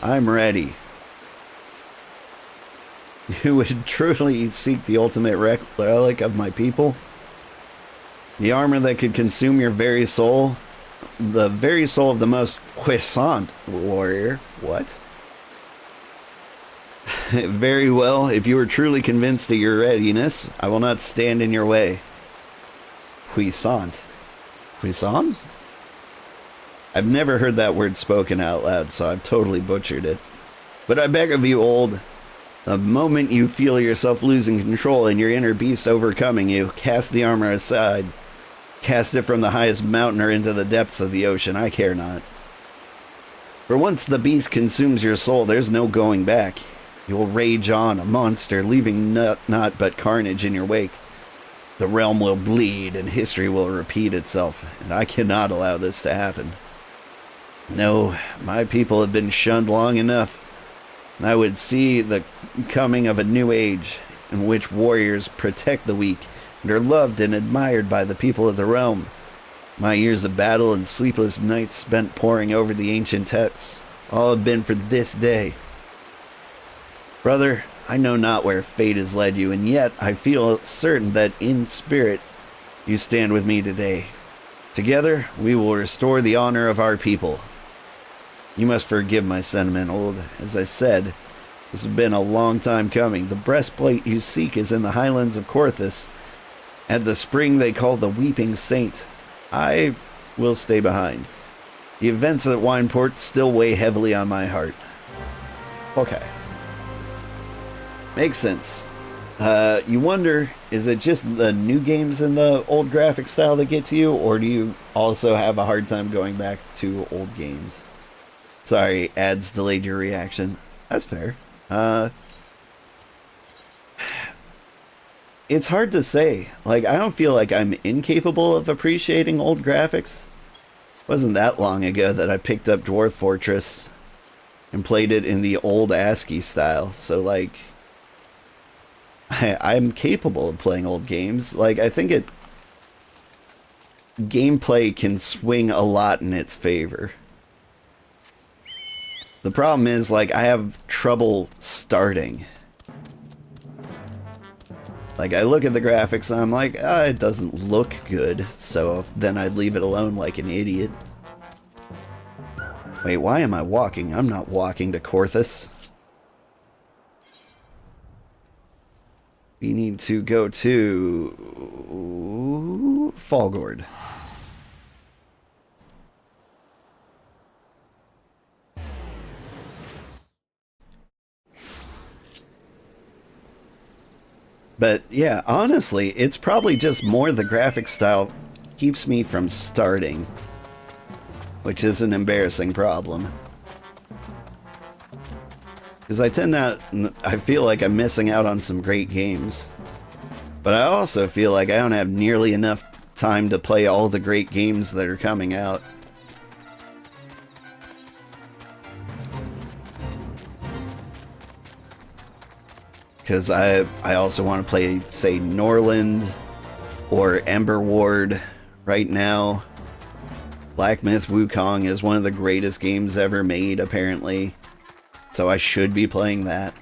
I'm ready. You would truly seek the ultimate relic of my people? The armor that could consume your very soul? The very soul of the most puissant warrior? What? Very well, if you are truly convinced of your readiness, I will not stand in your way. Puissant? Puissant? I've never heard that word spoken out loud, so I've totally butchered it. But I beg of you, old, the moment you feel yourself losing control and your inner beast overcoming you, cast the armor aside. Cast it from the highest mountain or into the depths of the ocean, I care not. For once the beast consumes your soul, there's no going back. You will rage on, a monster, leaving naught but carnage in your wake. The realm will bleed and history will repeat itself, and I cannot allow this to happen. No, my people have been shunned long enough. I would see the coming of a new age in which warriors protect the weak and are loved and admired by the people of the realm. My years of battle and sleepless nights spent poring over the ancient texts, all have been for this day. Brother, I know not where fate has led you, and yet I feel certain that in spirit you stand with me today. Together, we will restore the honor of our people. You must forgive my sentiment, old. As I said, this has been a long time coming. The breastplate you seek is in the highlands of Corthus, at the spring they call the Weeping Saint. I will stay behind. The events at Wineport still weigh heavily on my heart. Okay. Makes sense. You wonder, is it just the new games in the old graphic style that get to you, or do you also have a hard time going back to old games? Sorry, ads delayed your reaction. That's fair. It's hard to say. Like, I don't feel like I'm incapable of appreciating old graphics. It wasn't that long ago that I picked up Dwarf Fortress and played it in the old ASCII style. So, like, I'm capable of playing old games. Like, I think gameplay can swing a lot in its favor. The problem is, like, I have trouble starting. Like, I look at the graphics and I'm like, it doesn't look good, so then I'd leave it alone like an idiot. Wait, why am I walking? I'm not walking to Corthus. We need to go to Fallgourd. But yeah, honestly, it's probably just more the graphic style keeps me from starting, which is an embarrassing problem. Because I feel like I'm missing out on some great games. But I also feel like I don't have nearly enough time to play all the great games that are coming out. Because I also want to play, say, Norland or Ember Ward right now. Black Myth Wukong is one of the greatest games ever made, apparently. So I should be playing that.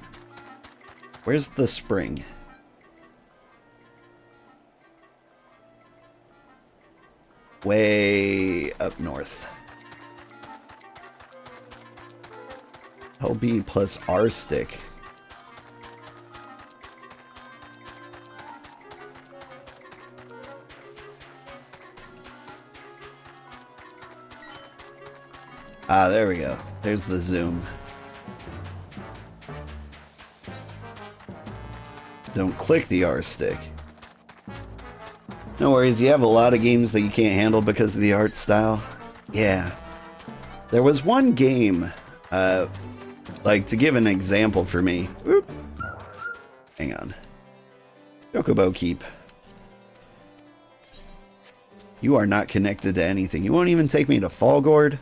Where's the spring? Way up north. LB plus R stick. Ah, there we go. There's the zoom. Don't click the R stick. No worries, you have a lot of games that you can't handle because of the art style. Yeah. There was one game, like, to give an example for me. Oop. Hang on. Chocobo Keep. You are not connected to anything. You won't even take me to Fallgourd?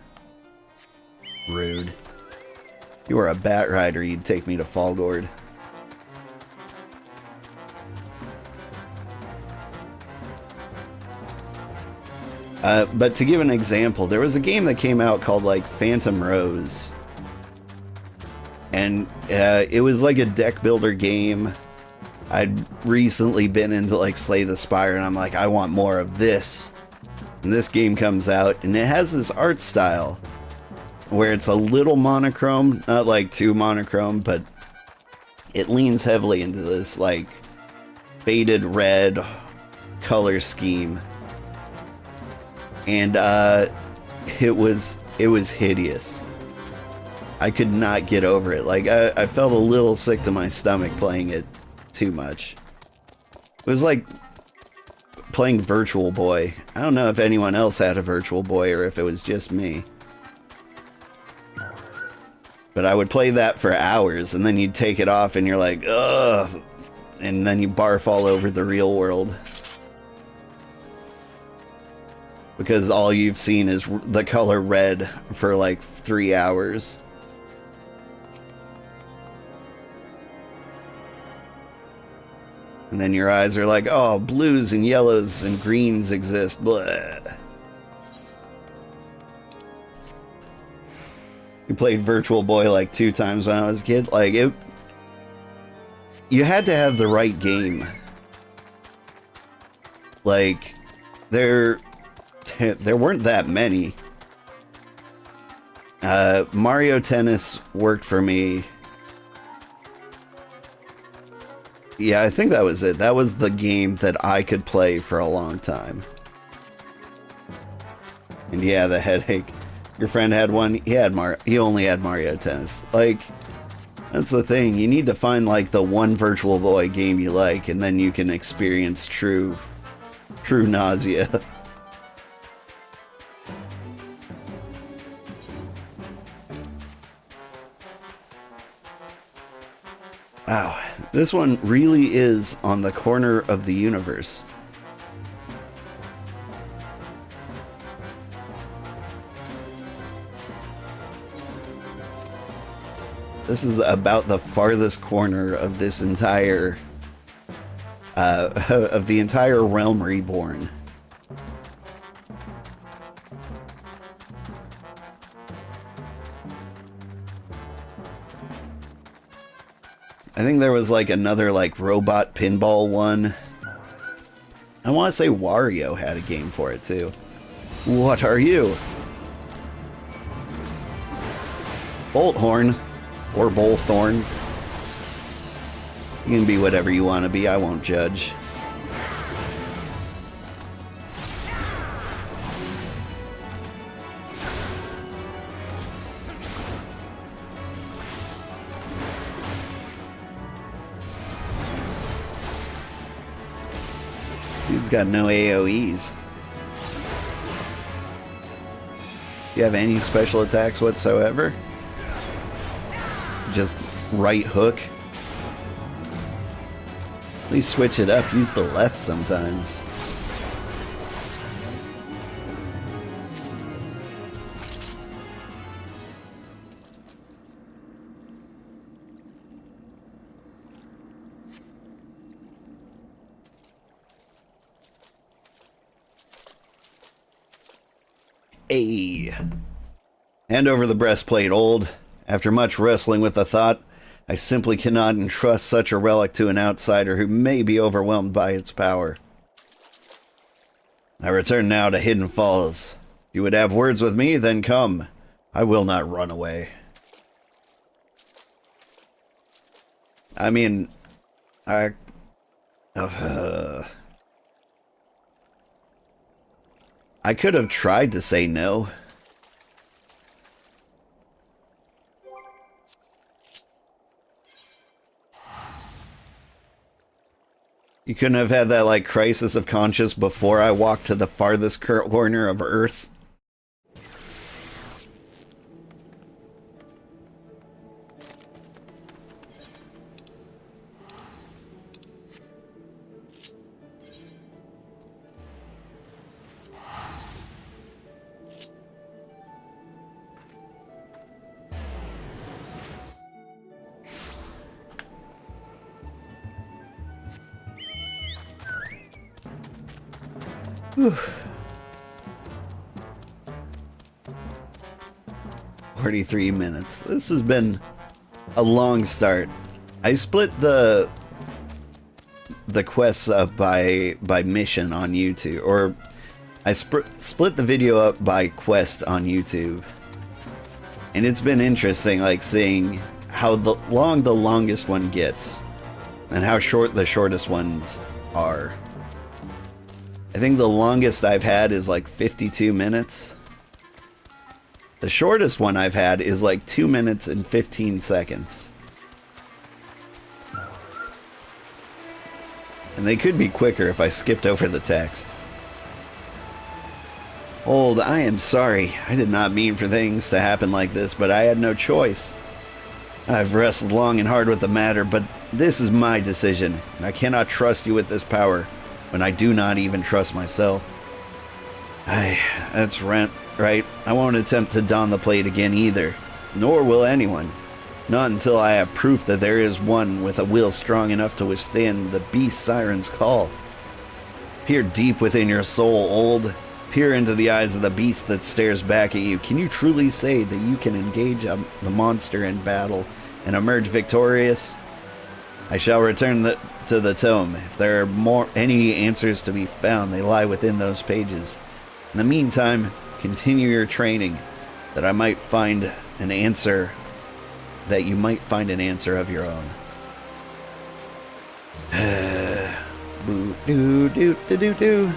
Rude. You are a bat rider, you'd take me to Fallgourd. But to give an example, there was a game that came out called, like, Phantom Rose. And it was like a deck builder game. I'd recently been into like Slay the Spire, and I'm like, I want more of this. And this game comes out, and it has this art style where it's a little monochrome, not like too monochrome, but it leans heavily into this like faded red color scheme. And it was hideous. I could not get over it. Like I felt a little sick to my stomach playing it too much. It was like playing Virtual Boy. I don't know if anyone else had a Virtual Boy or if it was just me. But I would play that for hours, and then you'd take it off and you're like, ugh, and then you barf all over the real world. Because all you've seen is the color red for like 3 hours. And then your eyes are like, oh, blues and yellows and greens exist. Blah. You played Virtual Boy like 2 times when I was a kid. Like, you had to have the right game. Like, there weren't that many. Mario Tennis worked for me. Yeah, I think that was it. That was the game that I could play for a long time. And yeah, the headache. Your friend had one. He only had Mario Tennis. Like, that's the thing. You need to find like the one Virtual Boy game you like, and then you can experience true nausea. Wow, this one really is on the corner of the universe. This is about the farthest corner of this entire, of the entire realm Reborn. I think there was like another like robot pinball one. I want to say Wario had a game for it too. What are you? Bolthorn. Or Bullthorn. You can be whatever you want to be, I won't judge. Dude's got no AoEs. Do you have any special attacks whatsoever? Just right hook. At least switch it up. Use the left sometimes. Hey. Hand over the breastplate, old. After much wrestling with the thought, I simply cannot entrust such a relic to an outsider who may be overwhelmed by its power. I return now to Hidden Falls. If you would have words with me, then come. I will not run away. I mean, I could have tried to say no. You couldn't have had that, like, crisis of conscience before I walked to the farthest corner of Earth? Whew. 43 minutes. This has been a long start. I split the quests up by mission on YouTube, or I split the video up by quest on YouTube, and it's been interesting, like seeing how long the longest one gets and how short the shortest ones are. I think the longest I've had is like 52 minutes. The shortest one I've had is like 2 minutes and 15 seconds. And they could be quicker if I skipped over the text. Old, I am sorry. I did not mean for things to happen like this, but I had no choice. I've wrestled long and hard with the matter, but this is my decision, and I cannot trust you with this power when I do not even trust myself. That's right. I won't attempt to don the plate again either, nor will anyone. Not until I have proof that there is one with a will strong enough to withstand the beast siren's call. Peer deep within your soul, old. Peer into the eyes of the beast that stares back at you. Can you truly say that you can engage the monster in battle and emerge victorious? I shall return to the tome. If there are any answers to be found, they lie within those pages. In the meantime, continue your training, that I might find an answer. That you might find an answer of your own. Boo doo doo doo doo doo.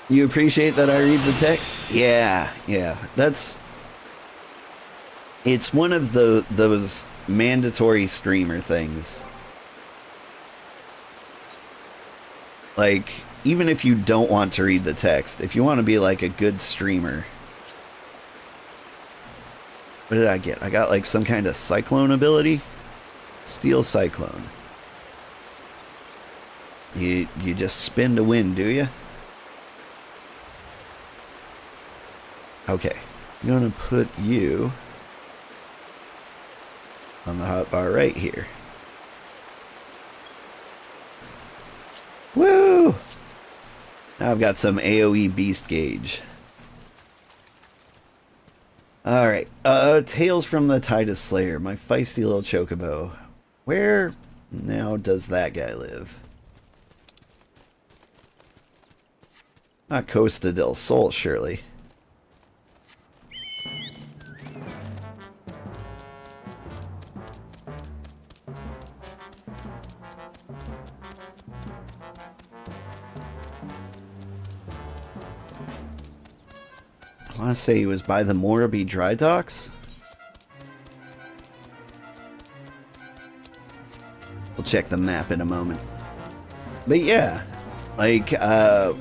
You appreciate that I read the text? Yeah. It's one of those mandatory streamer things. Like, even if you don't want to read the text, if you want to be like a good streamer. What did I get? I got like some kind of cyclone ability. Steel cyclone. You just spin to win, do you? Okay. I'm gonna put you on the hotbar right here. Woo! Now I've got some AoE beast gauge. Alright, Tales from the Titus Slayer, my feisty little chocobo. Where now does that guy live? Not Costa del Sol, surely. I want to say he was by the Moraby dry docks. We'll check the map in a moment. But yeah, like, there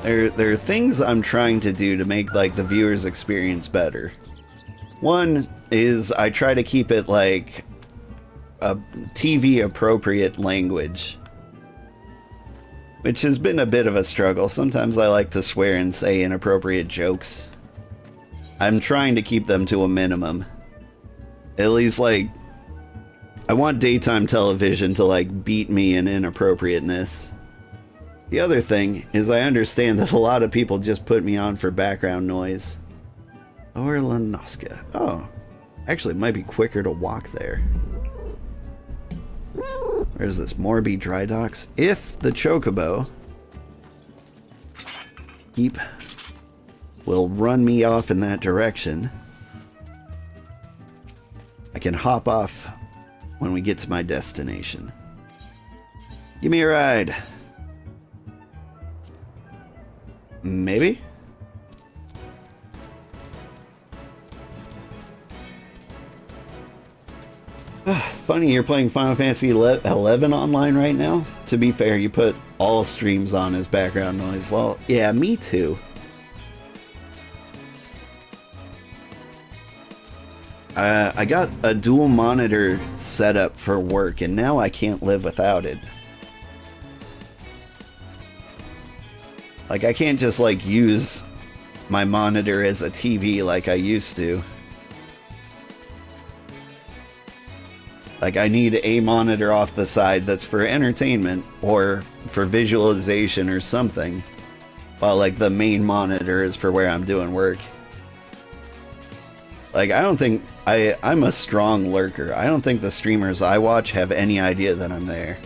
are things I'm trying to do to make, like, the viewer's experience better. One is I try to keep it, like, a TV-appropriate language. Which has been a bit of a struggle. Sometimes I like to swear and say inappropriate jokes. I'm trying to keep them to a minimum. At least, like, I want daytime television to, like, beat me in inappropriateness. The other thing is I understand that a lot of people just put me on for background noise. Or Lanoska. Oh. Actually, it might be quicker to walk there. Where's this? Moraby dry docks. If the chocobo will run me off in that direction, I can hop off when we get to my destination. Give me a ride. Maybe? Funny, you're playing Final Fantasy 11 online right now? To be fair, you put all streams on as background noise. Well, yeah, me too. I got a dual monitor setup for work, and now I can't live without it. Like, I can't just, like, use my monitor as a TV like I used to. Like, I need a monitor off the side that's for entertainment or for visualization or something. while like the main monitor is for where I'm doing work. Like, I don't think I'm a strong lurker. I don't think the streamers I watch have any idea that I'm there.